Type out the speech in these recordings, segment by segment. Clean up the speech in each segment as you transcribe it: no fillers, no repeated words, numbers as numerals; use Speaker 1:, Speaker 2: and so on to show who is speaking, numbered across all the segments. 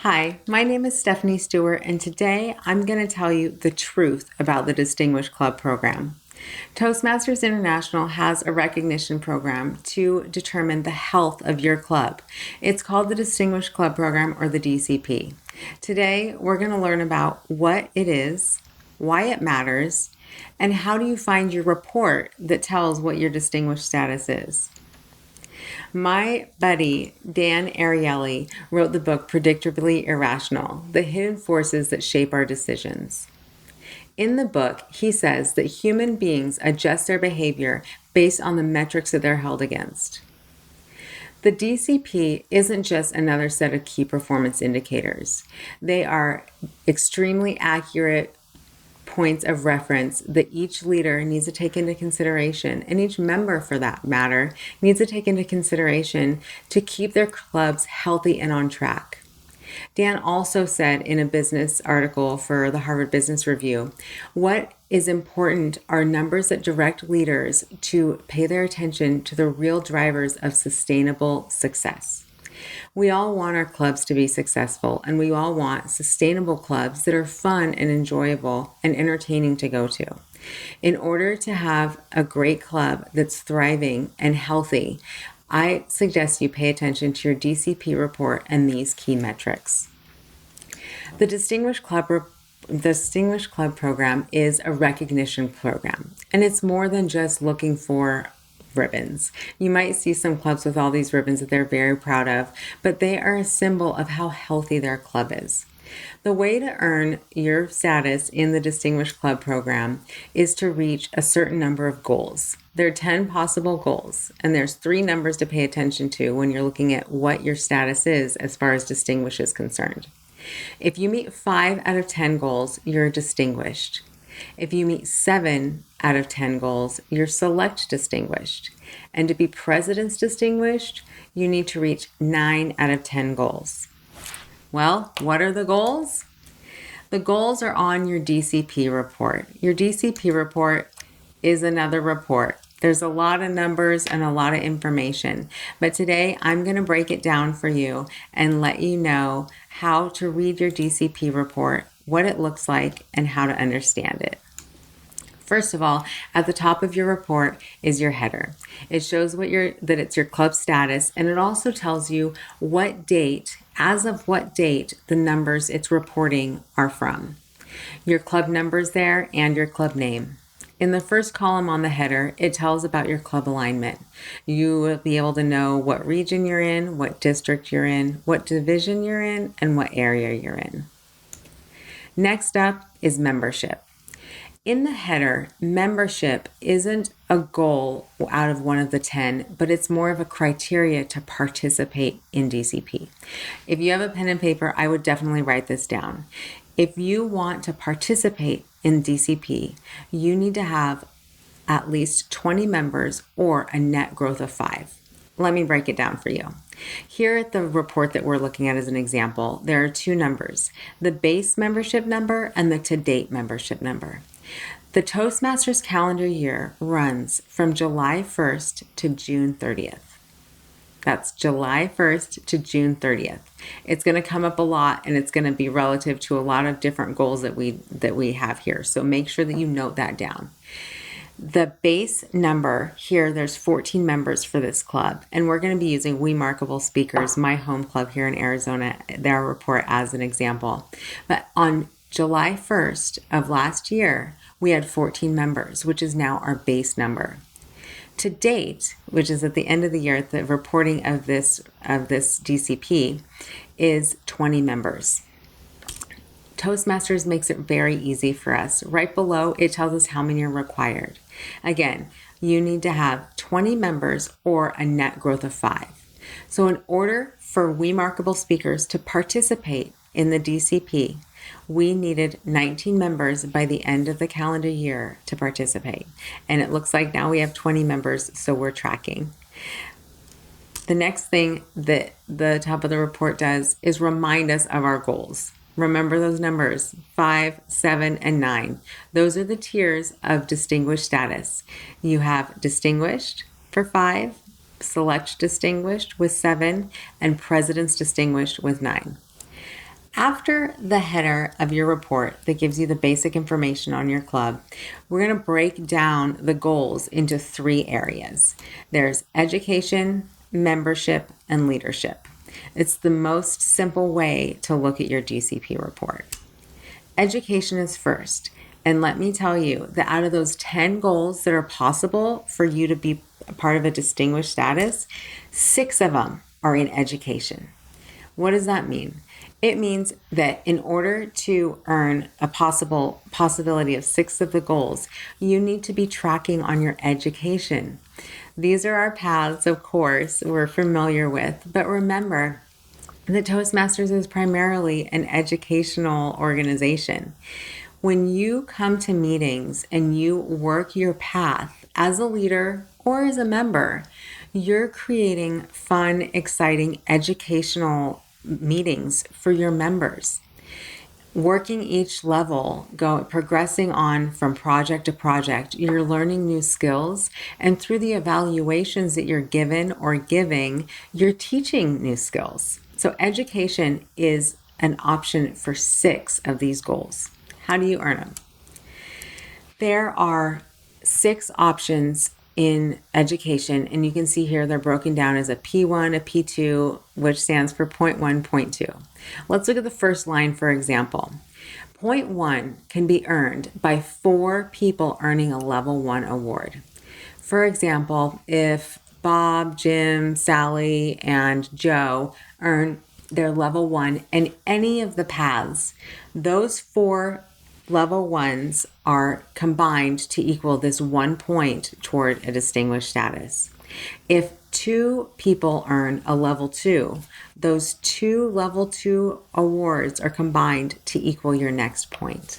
Speaker 1: Hi, my name is Stephanie Stuart, and today I'm going to tell you the truth about the Distinguished Club program. Toastmasters International has a recognition program to determine the health of your club. It's called the Distinguished Club Program, or the DCP. Today, we're going to learn about what it is, why it matters, and how do you find your report that tells what your distinguished status is. My buddy, Dan Ariely, wrote the book Predictably Irrational: The Hidden Forces That Shape Our Decisions. In the book, he says that human beings adjust their behavior based on the metrics that they're held against. The DCP isn't just another set of key performance indicators. They are extremely accurate points of reference that each leader needs to take into consideration, and each member, for that matter, needs to take into consideration to keep their clubs healthy and on track. Dan also said in a business article for the Harvard Business Review, what is important are numbers that direct leaders to pay their attention to the real drivers of sustainable success. We all want our clubs to be successful, and we all want sustainable clubs that are fun and enjoyable and entertaining to go to. In order to have a great club that's thriving and healthy, I suggest you pay attention to your DCP report and these key metrics. The Distinguished Club program is a recognition program, and it's more than just looking for ribbons. You might see some clubs with all these ribbons that they're very proud of, but they are a symbol of how healthy their club is. The way to earn your status in the Distinguished Club program is to reach a certain number of goals. There are 10 possible goals, and there's 3 numbers to pay attention to when you're looking at what your status is as far as distinguished is concerned. If you meet 5 out of 10 goals, you're distinguished. If you meet 7 out of 10 goals, you're select distinguished. And to be president's distinguished, you need to reach 9 out of 10 goals. Well, what are the goals? The goals are on your DCP report. Your DCP report is another report. There's a lot of numbers and a lot of information, but today I'm going to break it down for you and let you know how to read your DCP report, what it looks like, and how to understand it. First of all, at the top of your report is your header. It shows that it's your club status, and it also tells you what date, as of what date, the numbers it's reporting are from. Your club number's there and your club name. In the first column on the header, it tells about your club alignment. You will be able to know what region you're in, what district you're in, what division you're in, and what area you're in. Next up is membership. In the header, membership isn't a goal out of one of the 10, but it's more of a criteria to participate in DCP. If you have a pen and paper, I would definitely write this down. If you want to participate in DCP, you need to have at least 20 members or a net growth of 5. Let me break it down for you. Here at the report that we're looking at as an example, there are 2 numbers, the base membership number and the to-date membership number. The Toastmasters calendar year runs from July 1st to June 30th. That's July 1st to June 30th. It's going to come up a lot, and it's going to be relative to a lot of different goals that we have here. So make sure that you note that down. The base number here, there's 14 members for this club, and we're going to be using WeMAR-kable Speakers, my home club here in Arizona, their report as an example. But on July 1st of last year, we had 14 members, which is now our base number. To date, which is at the end of the year, the reporting of this DCP is 20 members. Toastmasters makes it very easy for us. Right below, it tells us how many are required. Again, you need to have 20 members or a net growth of 5. So in order for WeMAR-kable Speakers to participate in the DCP, we needed 19 members by the end of the calendar year to participate. And it looks like now we have 20 members, so we're tracking. The next thing that the top of the report does is remind us of our goals. Remember those numbers, 5, 7, and 9. Those are the tiers of distinguished status. You have distinguished for 5, select distinguished with 7, and president's distinguished with 9. After the header of your report that gives you the basic information on your club, we're going to break down the goals into 3 areas. There's education, membership, and leadership. It's the most simple way to look at your DCP report. Education is first. And let me tell you that out of those 10 goals that are possible for you to be a part of a distinguished status, 6 of them are in education. What does that mean? It means that in order to earn a possibility of 6 of the goals, you need to be tracking on your education. These are our paths, of course, we're familiar with, but remember, the Toastmasters is primarily an educational organization. When you come to meetings and you work your path as a leader or as a member, you're creating fun, exciting, educational meetings for your members. Working each level, progressing on from project to project, you're learning new skills, and through the evaluations that you're given or giving, you're teaching new skills. So education is an option for 6 of these goals. How do you earn them? There are 6 options in education, and you can see here they're broken down as a P1, a P2, which stands for point 1, point 2. Let's look at the first line, for example. Point 1 can be earned by 4 people earning a level 1 award. For example, if Bob, Jim, Sally, and Joe earn their level 1 in any of the paths, those 4 level 1s are combined to equal this 1 point toward a distinguished status. If 2 people earn a level 2, those 2 level 2 awards are combined to equal your next point.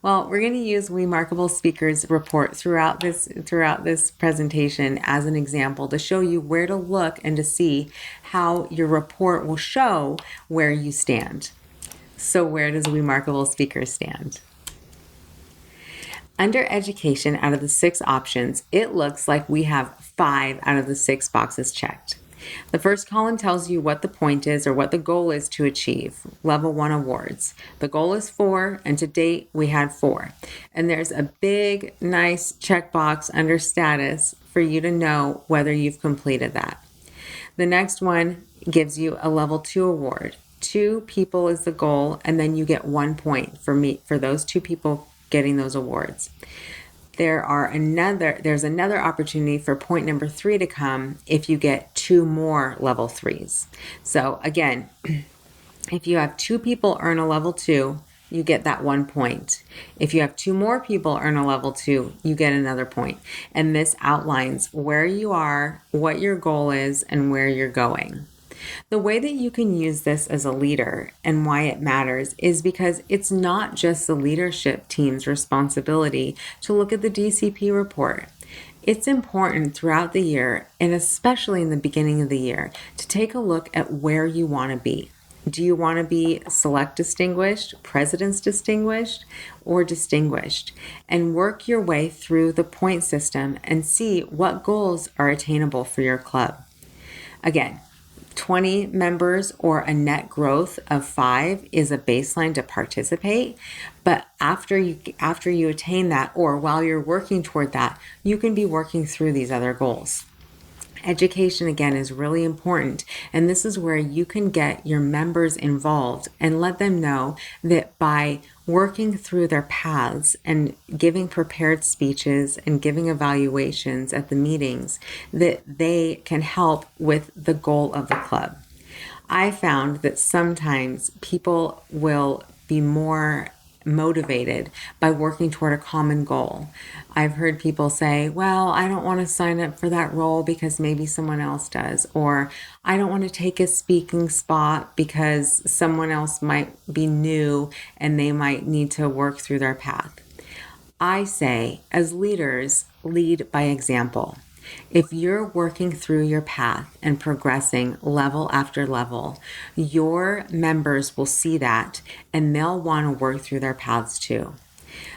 Speaker 1: Well, we're going to use WeMAR-kable Speakers report throughout this presentation as an example to show you where to look and to see how your report will show where you stand. So where does WeMAR-kable Speakers stand? Under education, out of the 6 options, it looks like we have 5 out of the 6 boxes checked. The first column tells you what the point is or what the goal is to achieve, level 1 awards. The goal is 4, and to date we had 4. And there's a big, nice checkbox under status for you to know whether you've completed that. The next one gives you a level 2 award. 2 people is the goal, and then you get 1 point for those 2 people getting those awards. There's another opportunity for point number 3 to come if you get 2 more level 3s. So again, if you have 2 people earn a level 2, you get that 1 point. If you have 2 more people earn a level 2, you get another point. And this outlines where you are, what your goal is, and where you're going. The way that you can use this as a leader and why it matters is because it's not just the leadership team's responsibility to look at the DCP report. It's important throughout the year, and especially in the beginning of the year, to take a look at where you want to be. Do you want to be select distinguished, president's distinguished, or distinguished? And work your way through the point system and see what goals are attainable for your club. Again, 20 members or a net growth of 5 is a baseline to participate. But after you attain that, or while you're working toward that, you can be working through these other goals. Education, again, is really important, and this is where you can get your members involved and let them know that by working through their paths and giving prepared speeches and giving evaluations at the meetings, that they can help with the goal of the club. I found that sometimes people will be more motivated by working toward a common goal. I've heard people say, well, I don't want to sign up for that role because maybe someone else does, or I don't want to take a speaking spot because someone else might be new and they might need to work through their path. I say, as leaders, lead by example. If you're working through your path and progressing level after level, your members will see that and they'll want to work through their paths too.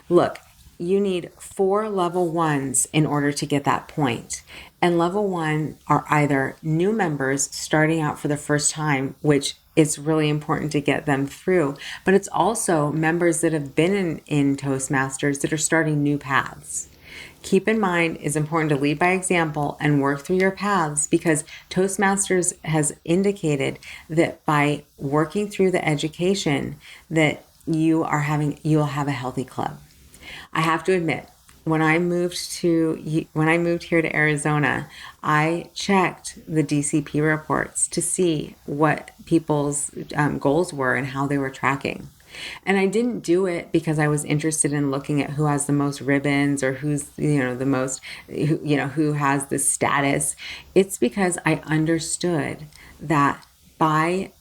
Speaker 1: Look, you need 4 level 1s in order to get that point. And level 1 are either new members starting out for the first time, which it's really important to get them through, but it's also members that have been in Toastmasters that are starting new paths. Keep in mind, it's important to lead by example and work through your paths, because Toastmasters has indicated that by working through the education that you'll have a healthy club. I have to admit, when I moved here to Arizona, I checked the DCP reports to see what people's goals were and how they were tracking. And I didn't do it because I was interested in looking at who has the most ribbons or who's, the most, who has the status. It's because I understood that by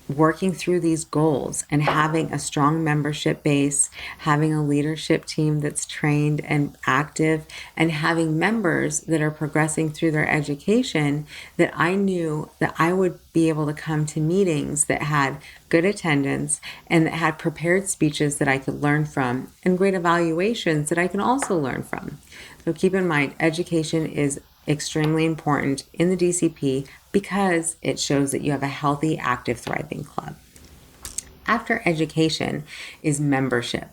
Speaker 1: working through these goals and having a strong membership base, having a leadership team that's trained and active, and having members that are progressing through their education, that I knew that I would be able to come to meetings that had good attendance and that had prepared speeches that I could learn from and great evaluations that I can also learn from. So keep in mind, education is extremely important in the DCP because it shows that you have a healthy, active, thriving club. After education is membership.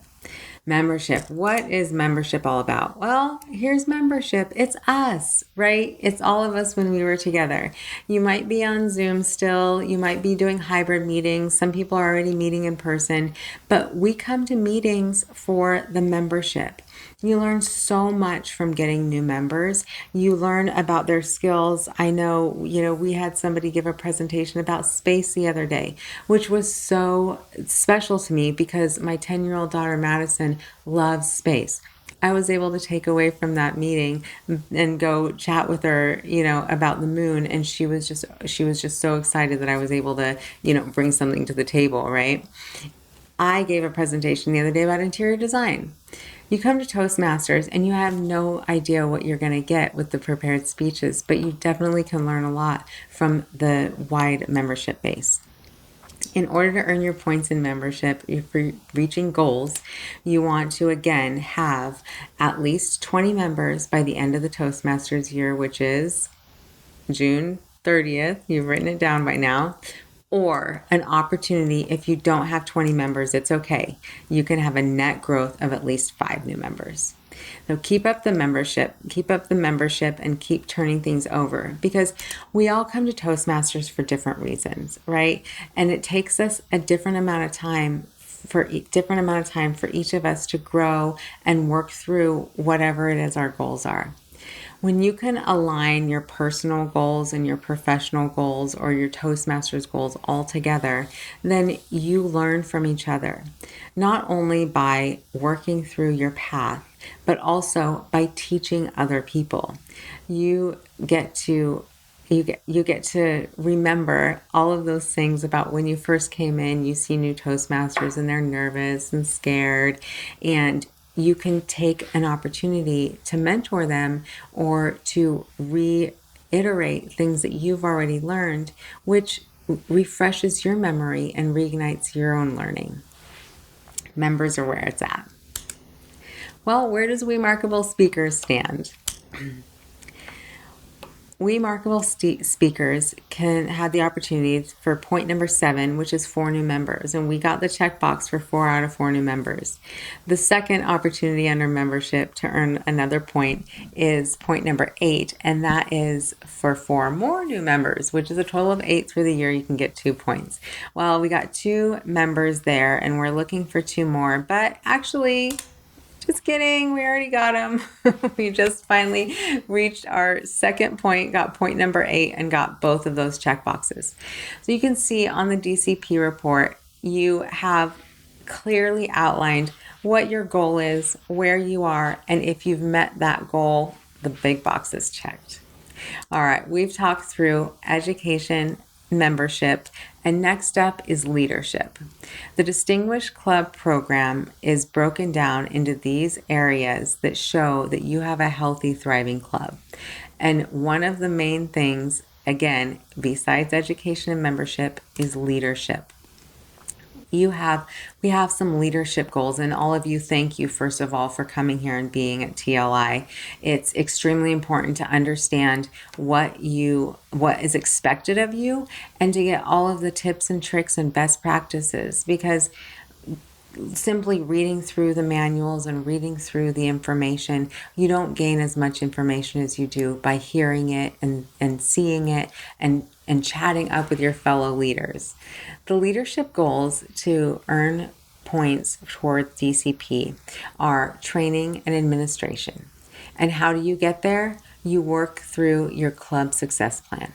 Speaker 1: Membership. What is membership all about? Well, here's membership. It's us, right? It's all of us when we were together. You might be on Zoom still. You might be doing hybrid meetings. Some people are already meeting in person, but we come to meetings for the membership. You learn so much from getting new members. You learn about their skills. I know, we had somebody give a presentation about space the other day, which was so special to me because my 10-year-old daughter, Madison, loves space. I was able to take away from that meeting and go chat with her, about the moon. And she was just so excited that I was able to, bring something to the table, right? I gave a presentation the other day about interior design. You come to Toastmasters and you have no idea what you're going to get with the prepared speeches, but you definitely can learn a lot from the wide membership base. In order to earn your points in membership for reaching goals, you want to again have at least 20 members by the end of the Toastmasters year, which is June 30th. You've written it down by now. Or an opportunity, if you don't have 20 members, it's okay. You can have a net growth of at least 5 new members. So keep up the membership, and keep turning things over, because we all come to Toastmasters for different reasons, right? And it takes us a different amount of time for each of us to grow and work through whatever it is our goals are. When you can align your personal goals and your professional goals or your Toastmasters goals all together, then you learn from each other, not only by working through your path, but also by teaching other people. You get to remember all of those things about when you first came in. You see new Toastmasters and they're nervous and scared, and you can take an opportunity to mentor them or to reiterate things that you've already learned, which refreshes your memory and reignites your own learning. Members are where it's at. Well, where does WeMAR-kable Speakers stand? WeMAR-kable speakers can have the opportunity for point number 7, which is 4 new members. And we got the checkbox for 4 out of 4 new members. The second opportunity under membership to earn another point is point number 8. And that is for 4 more new members, which is a total of 8 through the year. You can get 2 points. Well, we got 2 members there and we're looking for 2 more, but actually, just kidding, we already got them. We just finally reached our second point, got point number 8, and got both of those check boxes. So you can see on the DCP report, you have clearly outlined what your goal is, where you are, and if you've met that goal, the big box is checked. All right, we've talked through education, membership, and next up is leadership. The Distinguished Club program is broken down into these areas that show that you have a healthy, thriving club. And one of the main things, again, besides education and membership, is leadership. We have some leadership goals, and all of you, thank you first of all for coming here and being at TLI. It's extremely important to understand what is expected of you, and to get all of the tips and tricks and best practices, because simply reading through the manuals and reading through the information, you don't gain as much information as you do by hearing it and seeing it and chatting up with your fellow leaders. The leadership goals to earn points toward DCP are training and administration. And how do you get there? You work through your club success plan.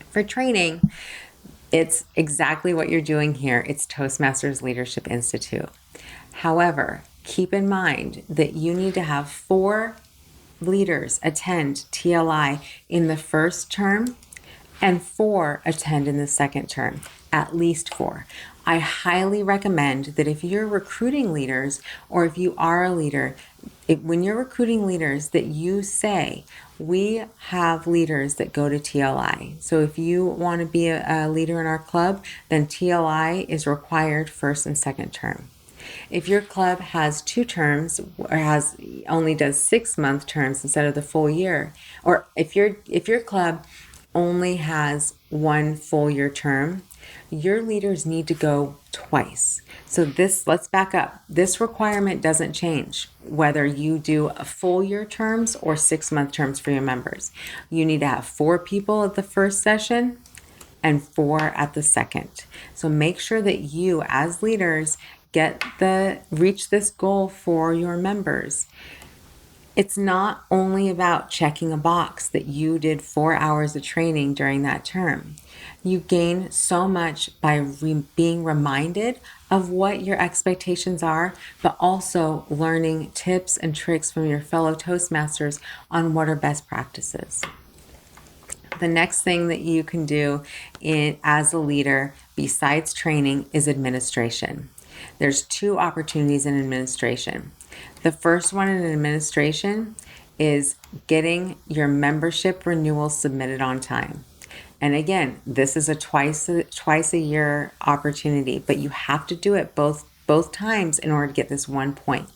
Speaker 1: For training, it's exactly what you're doing here. It's Toastmasters Leadership Institute. However, keep in mind that you need to have 4 leaders attend TLI in the first term and 4 attend in the second term, at least 4. I highly recommend that if you're recruiting leaders, or if you are a leader, when you're recruiting leaders, that you say, we have leaders that go to TLI. So if you want to be a leader in our club, then TLI is required first and second term. If your club has 2 terms, or only does 6-month terms instead of the full year, or if your club only has 1 full year term, your leaders need to go twice. So let's back up. This requirement doesn't change whether you do a full year terms or 6-month terms for your members. You need to have 4 people at the first session and 4 at the second. So make sure that you, as leaders, reach this goal for your members. It's not only about checking a box that you did 4 hours of training during that term. You gain so much by being reminded of what your expectations are, but also learning tips and tricks from your fellow Toastmasters on what are best practices. The next thing that you can do as a leader, besides training, is administration. There's 2 opportunities in administration. The first one in administration is getting your membership renewal submitted on time. And again, this is a twice a year opportunity, but you have to do it both times in order to get this 1 point.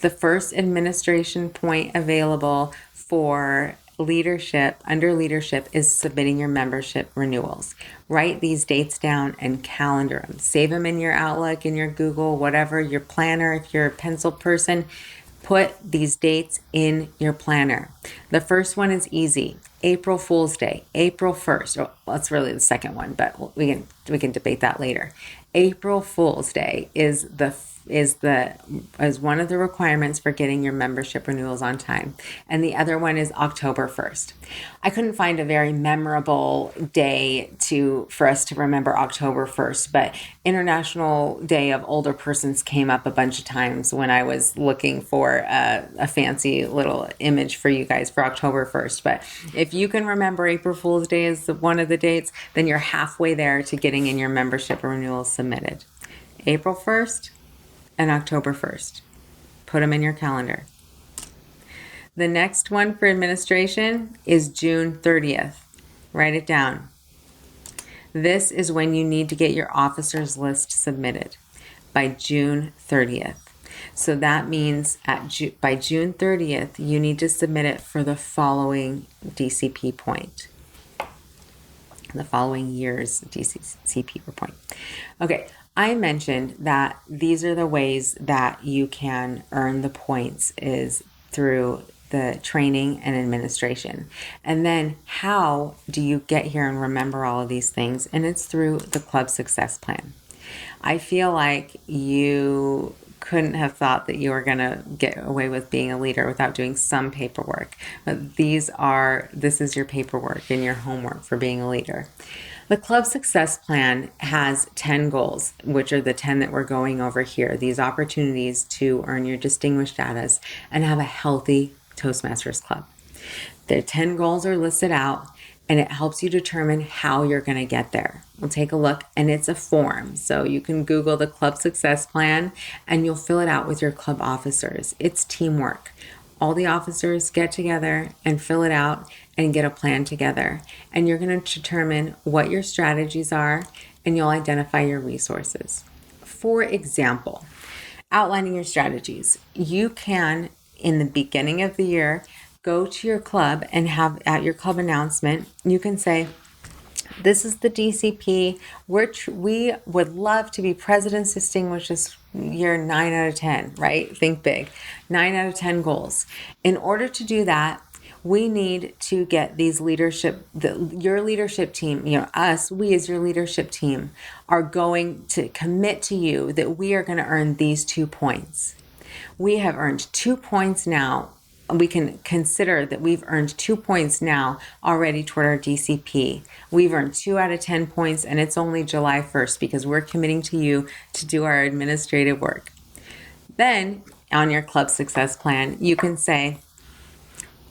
Speaker 1: The first administration point available for leadership, under leadership, is submitting your membership renewals. Write these dates down and calendar them. Save them in your Outlook, in your Google, whatever, your planner. If you're a pencil person, put these dates in your planner. The first one is easy. April Fool's Day, April 1st. Oh, that's really the second one, but we can debate that later. April Fool's Day is one of the requirements for getting your membership renewals on time. And the other one is October 1st. I couldn't find a very memorable day for us to remember October 1st, but International Day of Older Persons came up a bunch of times when I was looking for a fancy little image for you guys for October 1st. But if you can remember April Fool's Day as one of the dates, then you're halfway there to getting in your membership renewals submitted. April 1st and October 1st. Put them in your calendar. The next one for administration is June 30th. Write it down. This is when you need to get your officers list submitted, by June 30th. So that means by June 30th, you need to submit it for the following DCP point. The following year's DCP point. Okay. I mentioned that these are the ways that you can earn the points, is through the training and administration. And then how do you get here and remember all of these things? And it's through the club success plan. I feel like you couldn't have thought that you were going to get away with being a leader without doing some paperwork. But this is your paperwork and your homework for being a leader. The club success plan has 10 goals, which are the 10 that we're going over here. These opportunities to earn your distinguished status and have a healthy Toastmasters club. The 10 goals are listed out, and it helps you determine how you're going to get there. We'll take a look, and it's a form. So you can Google the club success plan, and you'll fill it out with your club officers. It's teamwork. All the officers get together and fill it out and get a plan together. And you're going to determine what your strategies are, and you'll identify your resources. For example, outlining your strategies. You can, in the beginning of the year, go to your club and have at your club announcement, you can say, this is the DCP. We would love to be President's Distinguished this year 9 out of 10, right? Think big. 9 out of 10 goals. In order to do that, we need to get these your leadership team, we as your leadership team are going to commit to you that we are going to earn these 2 points. We have earned 2 points now. We can consider that we've earned 2 points now already toward our DCP. We've earned 2 out of 10 points, and it's only July 1st because we're committing to you to do our administrative work. Then on your club success plan, you can say,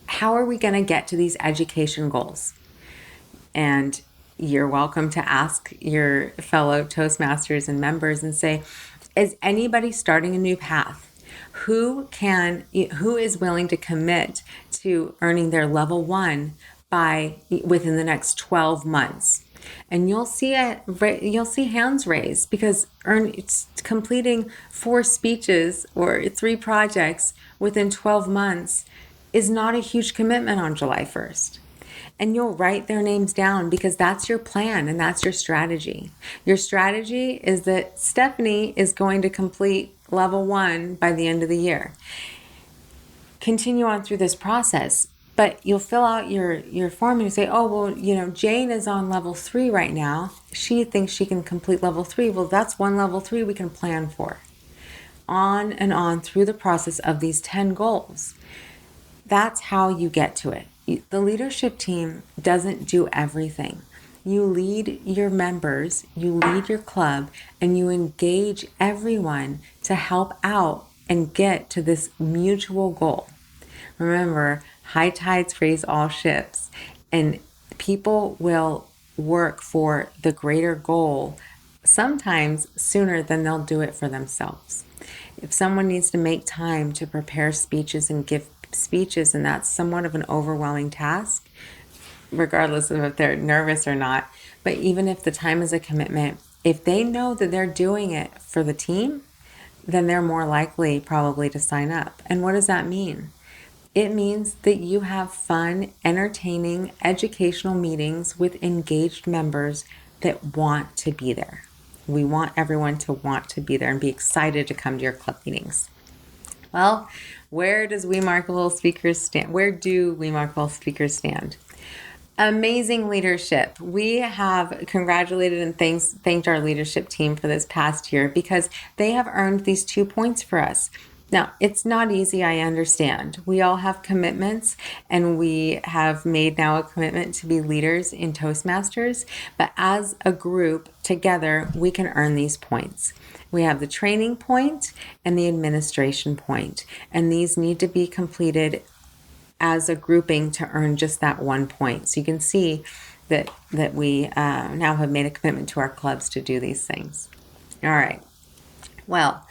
Speaker 1: how are we going to get to these education goals? And you're welcome to ask your fellow Toastmasters and members and say, is anybody starting a new path? Who is willing to commit to earning their level 1 within the next 12 months? And you'll see hands raised, because completing 4 speeches or 3 projects within 12 months is not a huge commitment on July 1st. And you'll write their names down, because that's your plan and that's your strategy. Your strategy is that Stephanie is going to complete level 1 by the end of the year. Continue on through this process, but you'll fill out your form and you say, oh, well, Jane is on level 3 right now. She thinks she can complete level 3. Well, that's one level 3 we can plan for. On and on through the process of these 10 goals. That's how you get to it. The leadership team doesn't do everything. You lead your members, you lead your club, and you engage everyone to help out and get to this mutual goal. Remember, high tides raise all ships, and people will work for the greater goal sometimes sooner than they'll do it for themselves. If someone needs to make time to prepare speeches and give speeches, and that's somewhat of an overwhelming task, regardless of if they're nervous or not, but even if the time is a commitment, if they know that they're doing it for the team, then they're more likely probably to sign up. And what does that mean? It means that you have fun, entertaining, educational meetings with engaged members that want to be there. We want everyone to want to be there and be excited to come to your club meetings. Well, where does WeMAR-kable Speakers stand? Where do WeMAR-kable Speakers stand? Amazing leadership. We have congratulated and thanked our leadership team for this past year, because they have earned these 2 points for us. Now, it's not easy, I understand. We all have commitments, and we have made now a commitment to be leaders in Toastmasters, but as a group together, we can earn these points. We have the training point and the administration point, and these need to be completed as a grouping to earn just that 1 point. So you can see that we now have made a commitment to our clubs to do these things. All right. Well,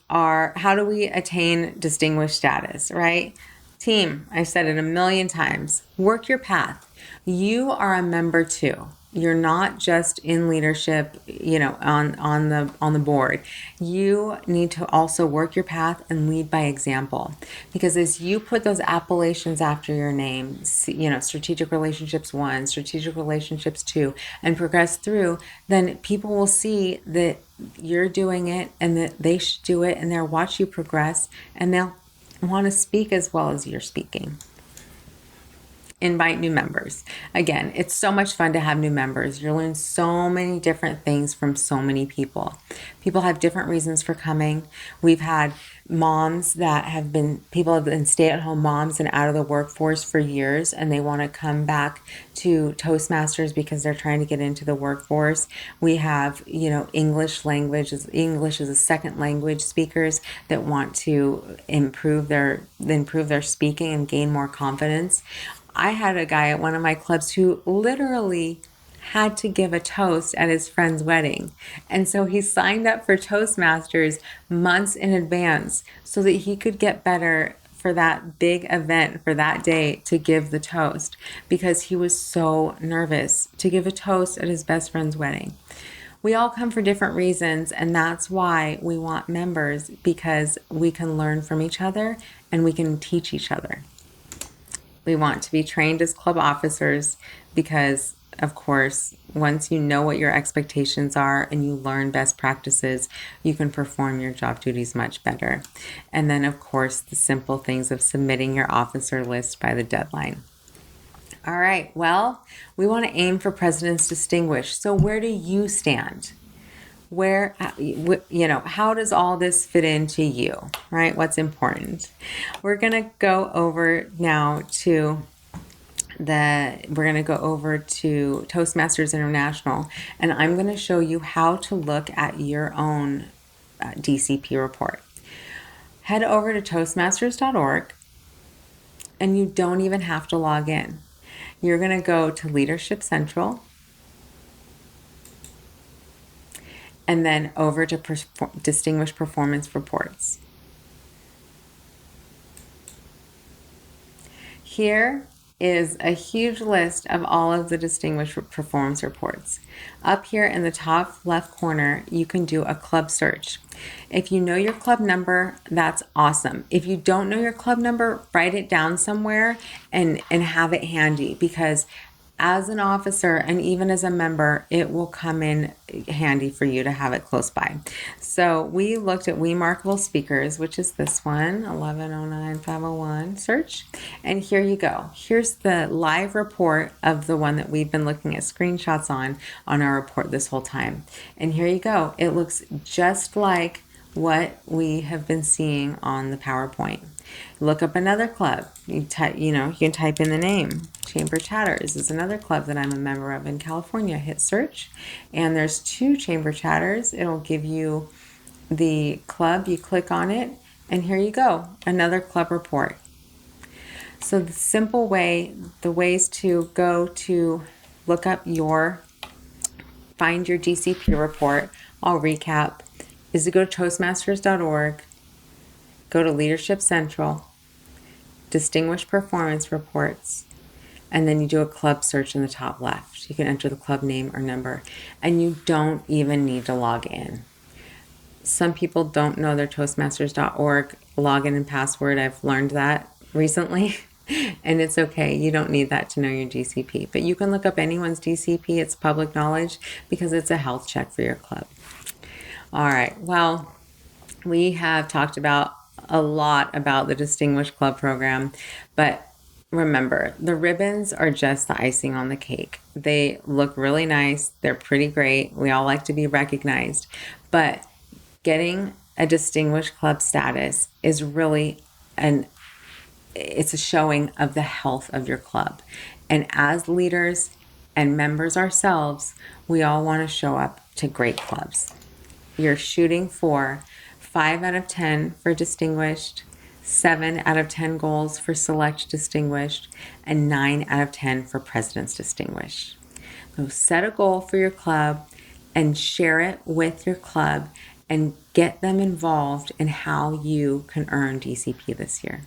Speaker 1: how do we attain distinguished status, right? Team, I've said it a million times, work your path. You are a member too. You're not just in leadership, on the board. You need to also work your path and lead by example. Because as you put those appellations after your name, strategic relationships 1, strategic relationships 2, and progress through, then people will see that you're doing it and that they should do it, and they'll watch you progress, and they'll want to speak as well as you're speaking. Invite new members. Again, it's so much fun to have new members. You learn so many different things from so many people. People have different reasons for coming. We've had people have been stay-at-home moms and out of the workforce for years, and they want to come back to Toastmasters because they're trying to get into the workforce. We have, English as a second language speakers that want to improve their speaking and gain more confidence. I had a guy at one of my clubs who literally had to give a toast at his friend's wedding. And so he signed up for Toastmasters months in advance so that he could get better for that big event for that day to give the toast because he was so nervous to give a toast at his best friend's wedding. We all come for different reasons, and that's why we want members, because we can learn from each other and we can teach each other. We want to be trained as club officers because, of course, once you know what your expectations are and you learn best practices, you can perform your job duties much better. And then, of course, the simple things of submitting your officer list by the deadline. All right, well, we want to aim for President's Distinguished. So where do you stand? Where, how does all this fit into you, right? What's important? We're going to go over now to Toastmasters International, and I'm going to show you how to look at your own DCP report. Head over to toastmasters.org, and you don't even have to log in. You're going to go to Leadership Central, and then over to Distinguished Performance Reports. Here is a huge list of all of the Distinguished Performance Reports. Up here in the top left corner, you can do a club search. If you know your club number, that's awesome. If you don't know your club number, write it down somewhere and have it handy, because as an officer and even as a member, it will come in handy for you to have it close by. So we looked at WeMAR-kable Speakers, which is this one, 1109-501 search. And here you go. Here's the live report of the one that we've been looking at screenshots on our report this whole time. And here you go. It looks just like what we have been seeing on the PowerPoint. Look up another club. You can type in the name. Chamber Chatters is another club that I'm a member of in California. Hit search, and there's 2 Chamber Chatters. It'll give you the club. You click on it, and here you go, another club report. So the simple way, the ways to go to look up find your DCP report, I'll recap, is to go to toastmasters.org, go to Leadership Central, Distinguished Performance Reports, and then you do a club search in the top left. You can enter the club name or number, and you don't even need to log in. Some people don't know their toastmasters.org login and password. I've learned that recently, and it's okay. You don't need that to know your DCP, but you can look up anyone's DCP. It's public knowledge because it's a health check for your club. All right, well, we have talked about a lot about the Distinguished Club program, but remember, the ribbons are just the icing on the cake. They look really nice. They're pretty great. We all like to be recognized, but getting a Distinguished Club status is really it's a showing of the health of your club. And as leaders and members ourselves, we all want to show up to great clubs. You're shooting for 5 out of 10 for Distinguished, 7 out of 10 goals for Select Distinguished, and 9 out of 10 for President's Distinguished. So set a goal for your club and share it with your club and get them involved in how you can earn DCP this year.